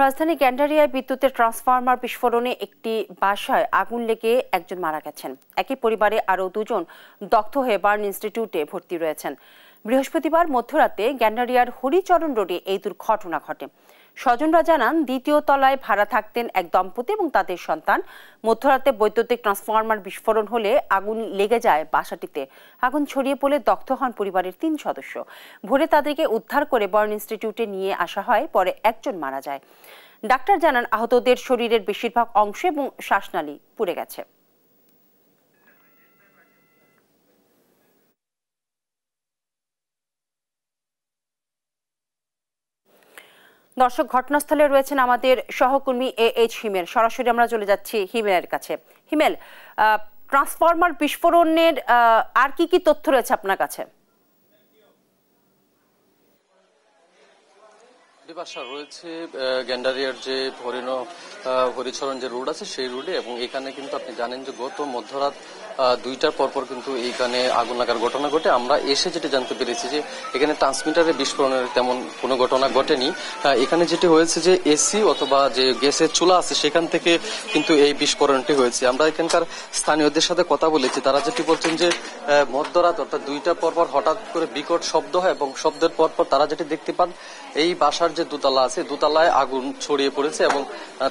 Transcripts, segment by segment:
রাজধানী গ্যান্ডারিয়ায় বিদ্যুতের ট্রান্সফরমার বিস্ফোরণে একটি বাসায় আগুন লেগে একজন মারা গেছেন। একই পরিবারে আরও দুজন দগ্ধ হয়ে বার্ন ইনস্টিটিউটে ভর্তি রয়েছেন। বৃহস্পতিবার মধ্যরাতে গ্যান্ডারিয়ার হরিচরণ রোডে এই দুর্ঘটনা ঘটে। স্বজনরা জানান, দ্বিতীয় তলায় ভাড়া থাকতেন এক দম্পতি এবং তাদের সন্তান। মধ্যরাতে বৈদ্যুতিক ট্রান্সফরমার বিস্ফোরণ হলে আগুন লেগে যায় বাসাটিতে। আগুন ছড়িয়ে পড়লে দগ্ধ হন পরিবারের 3 সদস্য। ভোরে তাদেরকে উদ্ধার করে বার্ন ইনস্টিটিউটে নিয়ে আসা হয়, পরে একজন মারা যায়। ডাক্তার জানান, আহতদের শরীরের বেশিরভাগ অংশ এবং শ্বাসনালী পুড়ে গেছে। দর্শক, ঘটনাস্থলে রয়েছেন আমাদের সহকর্মী AH হিমেল। সরাসরি আমরা চলে যাচ্ছি হিমেলের কাছে। হিমেল, ট্রান্সফরমার বিস্ফোরণের আর কি কি তথ্য রয়েছে আপনার কাছে? বাসা রয়েছে গ্যান্ডারিয়ার যে হরিচরণ যে রোড আছে সেই রোডে, এবং এখানে কিন্তু আপনি জানেন যে গত মধ্যরাত 2টার পরপর কিন্তু এইখানে আগুন লাগার ঘটনা ঘটে। আমরা এসে যেটা জানতে পেরেছি যে এখানে ট্রান্সমিটারে বিস্ফোরণের তেমন কোনো ঘটনা ঘটেনি। এখানে যেটি হয়েছে যে এসি অথবা যে গ্যাসের চুলা আছে সেখান থেকে কিন্তু এই বিস্ফোরণটি হয়েছে। আমরা এখানকার স্থানীয়দের সাথে কথা বলেছি, তারা যেটি বলছেন যে মধ্যরাত অর্থাৎ 2টার পরপর হঠাৎ করে বিকট শব্দ হয় এবং শব্দের পরপর তারা যেটি দেখতে পান এই বাসার যে দোতলা আছে দোতলায় আগুন ছড়িয়ে পড়েছে, এবং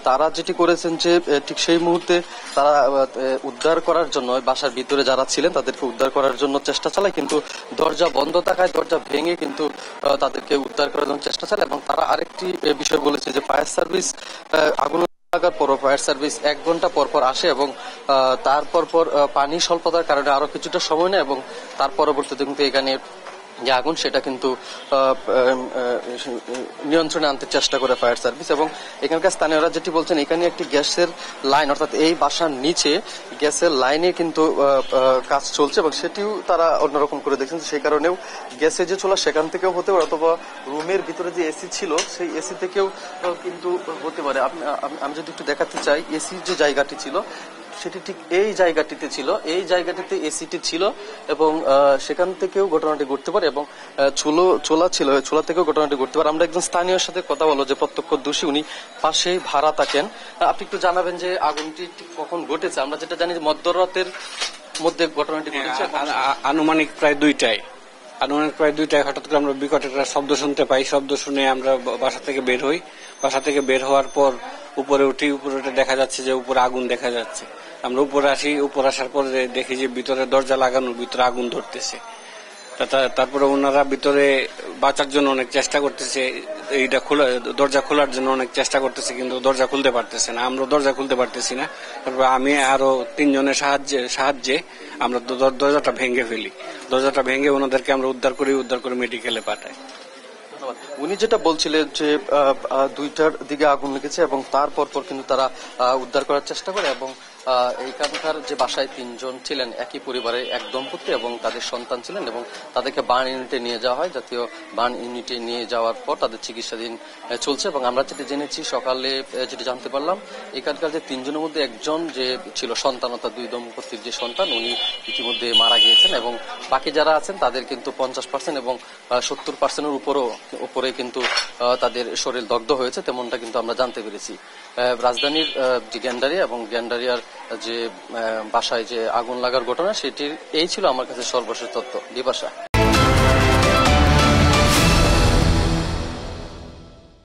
তারা যেটি করেছেন যে ঠিক সেই মুহূর্তে তারা উদ্ধার করার জন্য বাসার ভিতরে যারা ছিলেন তাদেরকে উদ্ধার করার জন্য চেষ্টা চালায়, কিন্তু দরজা বন্ধ থাকায় দরজা ভেঙে কিন্তু তাদেরকে উদ্ধার করার জন্য চেষ্টা চালায়। এবং তারা আরেকটি বিষয় বলেছে যে ফায়ার সার্ভিস আগুন লাগার পর ফায়ার সার্ভিস 1 ঘন্টা পর আসে এবং তারপর পানি স্বল্পতার কারণে আরো কিছুটা সময় নেয়, এবং তার পরবর্তীতে কিন্তু এখানে যে আগুন সেটা কিন্তু নিয়ন্ত্রণে আনতে চেষ্টা করে ফায়ার সার্ভিস। এবং এখানকার স্থানীয়রা যেটি বলছেন, এখানে একটি গ্যাসের লাইন অর্থাৎ এই বাসার নিচে গ্যাসের লাইনে কিন্তু কাজ চলছে, এবং সেটিও তারা অন্যরকম করে দেখছেন। সেই কারণেও গ্যাসের যে চুলা সেখান থেকেও হতে পারে, অথবা রুমের ভিতরে যে এসি ছিল সেই এসি থেকেও কিন্তু হতে পারে। আমি যদি একটু দেখাতে চাই, এসির যে জায়গাটি ছিল সেটি ঠিক এই জায়গাটিতে ছিল, এই জায়গাটিতে এসিটি ছিল, এবং সেখান থেকেও ঘটনাটি ঘটতে পারে, এবং চোলা ছিল, চোলা থেকেও ঘটনাটি ঘটতে পারে। আমরা একজন স্থানীয় সাথে কথা বলবো যে প্রত্যক্ষদর্শী, উনি পাশেই ভাড়া থাকেন। আপনি একটু জানাবেন যে আগুনটি ঠিক কখন ঘটেছে? আমরা যেটা জানি যে মধ্যরাতের মধ্যে ঘটনাটি ঘটেছে, আনুমানিক প্রায় 2টায় হঠাৎ করে আমরা বিকট একটা শব্দ শুনতে পাই। শব্দ শুনে আমরা বাসা থেকে বের হই। বাসা থেকে বের হওয়ার পর উপরে উঠি, উপরে উঠে দেখা যাচ্ছে যে উপরে আগুন দেখা যাচ্ছে। আমরা উপরে আসি, উপরে আসার পরে দেখি যে ভিতরে দরজা লাগানোর ভিতরে আগুন ধরতেছে। তারপরে ওনারা ভিতরে বাঁচার জন্য অনেক চেষ্টা করতেছে, এইটা দরজা খোলার জন্য অনেক চেষ্টা করতেছে, কিন্তু দরজা খুলতে পারতেছে না। আমরা দরজা খুলতে পারতেছি না। তারপর আমি আরো 3 জনের সাহায্যে আমরা দরজাটা ভেঙে ফেলি। দরজাটা ভেঙে ওনাদেরকে আমরা উদ্ধার করে মেডিকেলে পাঠাই। উনি যেটা বলছিলেন যে 2টার দিকে আগুন লেগেছে এবং তারপর কিন্তু তারা উদ্ধার করার চেষ্টা করে, এবং এইখানকার যে বাসায় 3 জন ছিলেন একই পরিবারের এক দম্পতি এবং তাদের সন্তান ছিলেন, এবং তাদেরকে বার্ন ইউনিটে নিয়ে যাওয়া হয়। জাতীয় বার্ন ইউনিটে নিয়ে যাওয়ার পর তাদের চিকিৎসাধীন চলছে। এবং আমরা যেটা জেনেছি সকালে, যেটা জানতে পারলাম, এখানকার যে 3 জনের মধ্যে একজন যে ছিল সন্তান অর্থাৎ 2 দম্পতির যে সন্তান, উনি ইতিমধ্যে মারা গিয়েছেন, এবং বাকি যারা আছেন তাদের কিন্তু 50% এবং 70%-এর উপরে কিন্তু তাদের শরীর দগ্ধ হয়েছে, তেমনটা কিন্তু আমরা জানতে পেরেছি। রাজধানীর যে গ্যান্ডারিয়া এবং গ্যান্ডারিয়ার যে বাসায় যে আগুন লাগার ঘটনা, সেটির এই ছিল আমার কাছে সর্বশেষ তথ্য। দিবাসা।